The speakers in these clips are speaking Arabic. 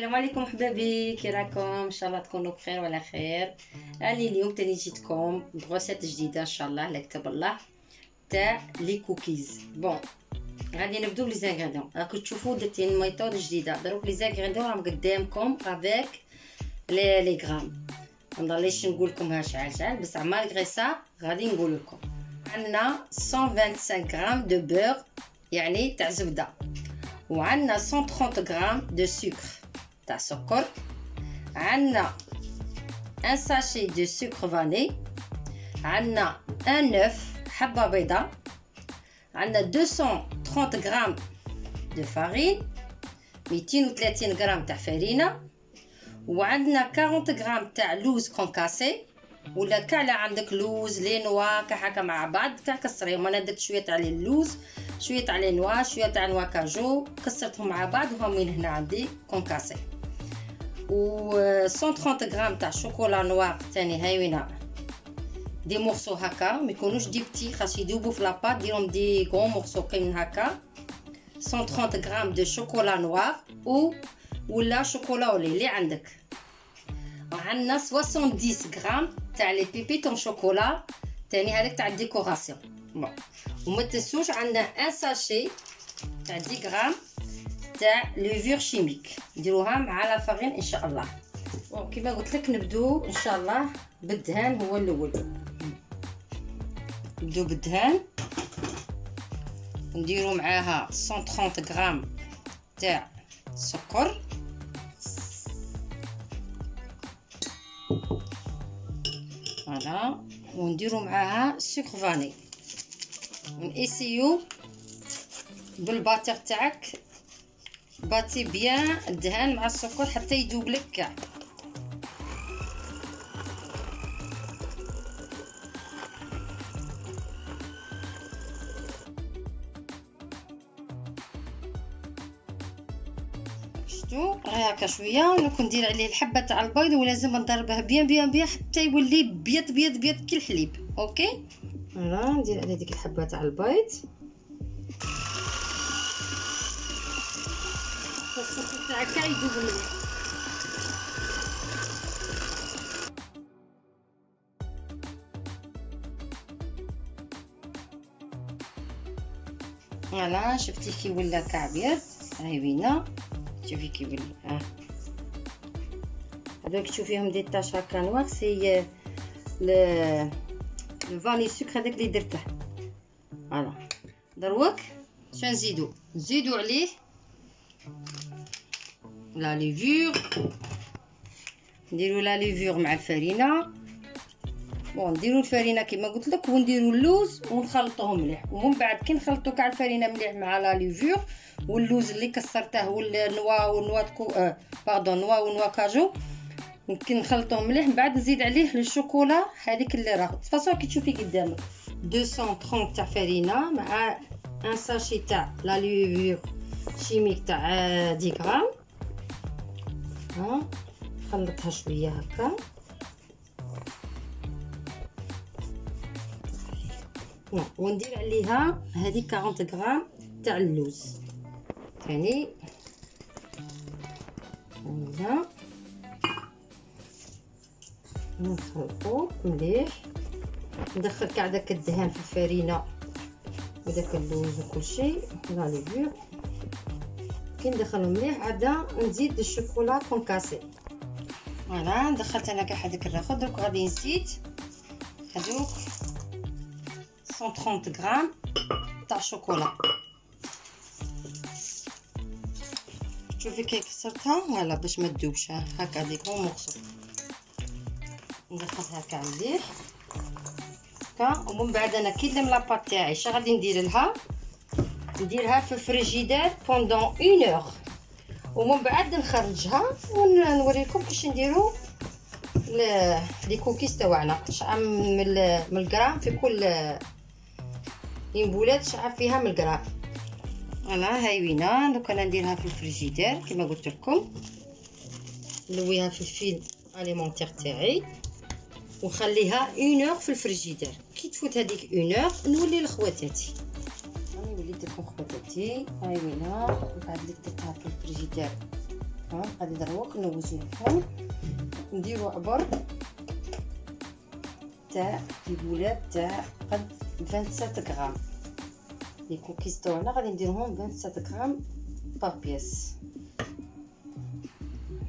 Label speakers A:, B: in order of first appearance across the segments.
A: السلام عليكم حبابي، كي راكم؟ ان شاء الله تكونوا بخير وعلى خير. راني اليوم تاني جيتكم بغوسيت جديده ان شاء الله لا كتب الله تاع لي كوكيز. بون غادي نبداو لي زانغريديون. راكم تشوفوا درت ميثود جديده. دروك لي زانغريديون راهم قدامكم افيك لي غرام. ما نضليش نقول لكم شحال بس مالغري سا غادي نقول لكم. عندنا 125 غرام دو بور يعني تاع زبده، وعندنا 130 غرام دو سكر تاع سكر، عندنا ان ساشي دو سكر فاني، عندنا ان نوف حبه بيضاء، عندنا 230 غرام دو فارين، 230 غرام تاع فرينه، وعندنا 40 غرام تاع لوز كونكاسي ولا كاع عندك لوز لي نوا كاع هكا مع بعض كاع كسريهم. انا درت شويه تاع اللوز شويه تاع لي نوا شويه تاع نوا كاجو كسرتهم مع بعض وهم من هنا عندي كونكاسي، و 130 غرام تاع شوكولا نوار ثاني هايوينه دي مورسو هكا ما يكونوش دي بتي خاص يذوبوا في لاباط ديرهم دي غون مورسو كاين هكا. 130 غرام دو شوكولا نوار ولا شوكولا اولي اللي عندك. وعندنا 70 غرام تاع لي بيبيتون شوكولا ثاني هذاك تاع الديكوراسيون. بون وما تنسوش عندنا ان ساشي تاع 10 غرام تاع ليفور شيميك نديروها مع لا فارين ان شاء الله. بون كيما قلت لك نبدو ان شاء الله بالدهان. هو الاول نبدو بالدهان، نديرو معاها 130 غرام تاع سكر، فوالا، ونديرو معاها سكر فاني. ونأسيو بالباتر تاعك باتي بيان الدهان مع السكر حتى يذوب لك كاع. شفتوا راه هكا شويه. دوك ندير عليه الحبه تاع البيض ولازم نضربه بيان بيان بيان حتى يولي بيض بيض بيض كي الحليب. اوكي فوالا ندير عليه ديك الحبه تاع البيض. السكر تاعك كاع يذوب مليح. فوالا شفتي كي ولا كاع بيض هاي بينا. شوفي كي ولا هذوك تشوفيهم دي طاش هكا نوار سي لو فاني سكر هذاك اللي درته. فوالا دروك اش نزيدو عليه لا ليفور. نديرو لا ليفور مع الفرينه. بون نديرو الفرينه كما قلت لك ونديرو اللوز ونخلطوهم مليح، ومن بعد كي نخلطو كاع الفرينه مليح مع لا ليفور واللوز اللي كسرته والنوا باردون نوا ونوا كاجو ممكن نخلطوهم مليح. من بعد نزيد عليه الشوكولا هذيك اللي راه تفاصيل كي تشوفي قدامك 230 تاع فرينه مع ان ساشي تاع لا ليفور شيميك تاع 10 غرام. ها نخلطها شويه هكا. وندير عليها هذه 40 غرام تاع اللوز ثاني. هنا نخلطو مليح. ندخل كاع داك الدهان في الفرينه وداك اللوز وكل شيء لا ليفور. كي ندخلو مليح عاده نزيد الشوكولا كونكاسي. فوالا دخلت انا كاع هذاك الرغد. دروك غادي نزيد هذوك 130 غرام تاع شوكولا. شوفي كي كسرتها فوالا باش ما تذوبش هكا ديك غون مورسو. ندخلها كاع مليح هكا. ومن بعد انا كي نلم لاباط تاعي اش غادي ندير لها؟ نديرها في الفريجيدير بوندون 1 اور ومن بعد نخرجها ونوريكم كيفاش نديرو لي كوكيز تاعنا. شحال من الغرام في كل بولات شحال فيها من الغرام. فوالا هاي وينا. دوك انا نديرها في الفريجيدير كما قلت لكم، نلويها في الفيل اليمونتير تاعي ونخليها 1 اور في الفريجيدير. كي تفوت هذيك 1 اور نولي لخواتاتي. راني وليت لكم خواتاتي هاي وينا. بعد اللي درتها في الفريجيدير غادي دروك نوزنوهم، نديرو عبر تاع البولات تاع قد 27 غرام. لي كوكيز تاعنا غادي نديرهم 27 غرام بار بياس.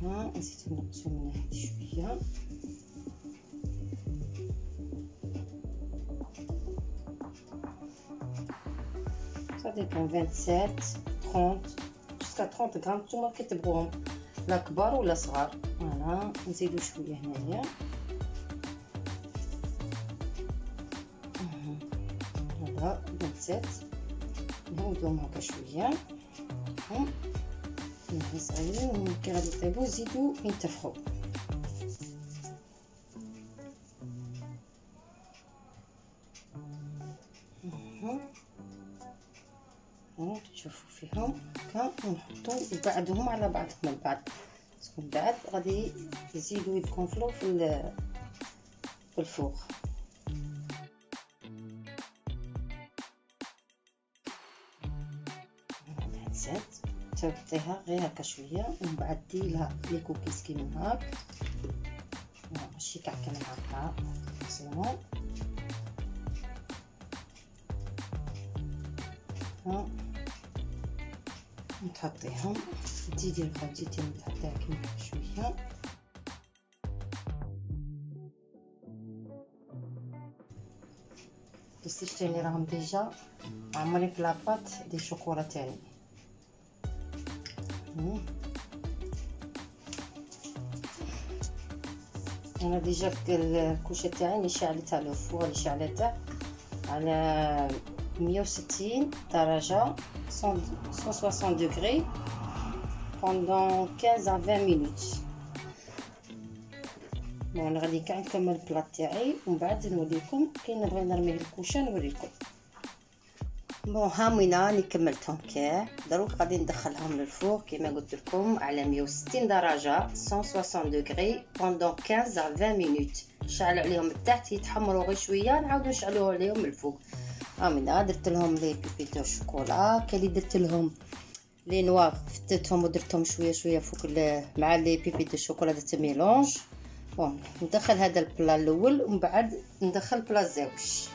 A: نزيدو نقصو من هاد شويه. Ça dépend 27 30 jusqu'à 30 غرام، نتوما كتبغوهم لا كبار ولا صغار. فوالا نزيدو شويه هنايا. هذا 27 نعاودوهم هكا شويه. صغيرين وكي غادي يطيبو زيدو ينتفخو. تشوفوا فيهم هكا ونحطو نبعدوهم على بعضهم من بعض، من بعد غادي يزيدو يتكونفلو في الفوق. زاد تغطيها غير هكا شويه ومن بعد ديرلها لي كوكيز كيما هاك، ماشي كاع كيما هكا سيمون. نحطيهم تزيدي الخليط نحطيها كيما شويه. السيج تاني راهم ديجا عمري في لاباط دي شوكولا تاني. انا ديجا الكوشه تاعي اللي شعلتها له فوق، اللي شعلتها على 160 درجه 160 degrés pendant 15 à 20 minutes. بون غادي كاع نكمل البلاط تاعي ومن بعد نوريكم كي نبغي نرمي الكوشه نوريكم. بون هامينا اللي كملتهم كاع، دروك غادي ندخلهم للفوق كما قلت لكم على 160 درجه 160 degrés pendant 15 à 20 minutes. نشعل عليهم التحت يتحمروا غير شويه، نعاودو نشعلوه عليهم الفوق. هامينا درت لهم لي بيبي دو شوكولا، كاين اللي درت لهم لي نوا فتتهم ودرتهم شويه شويه فوق مع لي بيبي دو شوكولا درت ميلونج. بون ندخل هذا البلا الاول ومن بعد ندخل بلا الزوج.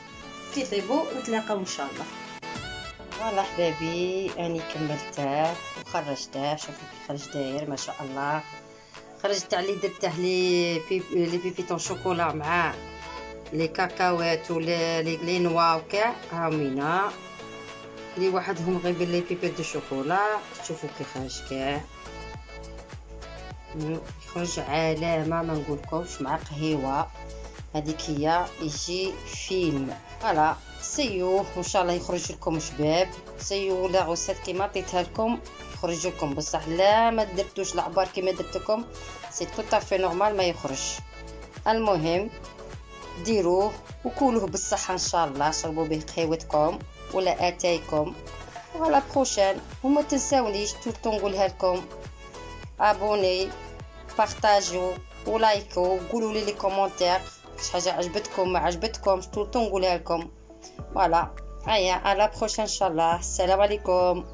A: كي طيبوا نتلاقاو ان شاء الله. فوالا حبابي راني كملته وخرجته، شوفوا كي خرج داير ما شاء الله. خرجت عليه درته لي بيبيطون شوكولا مع لي كاكاوات ولا لي نوا وكاع هامينا لي وحدهم غير بلي بيبي دو شوكولا. شوفوا كي خرج كاع، يخرج علامه ما نقولكمش مع قهيوه. هذيك هي يجي فيلم. فوالا سيو ان شاء الله يخرج لكم شباب. سيو لا غوسات كيما عطيتها لكم يخرج لكم، بصح لا ما درتوش العبار كيما درتكم سي تو في نورمال ما يخرج. المهم ديروه وكلوه بالصحه ان شاء الله، شربوا به قهوتكم ولا اتايكم. ولا بروشين وما تنساونيش طول نقولها لكم ابوني بارطاجيو ولايكو، قولوا لي كومونتير واش حاجه عجبتكم ما عجبتكمش، طول نقولها لكم. فوالا هيا على بروشين ان شاء الله. السلام عليكم.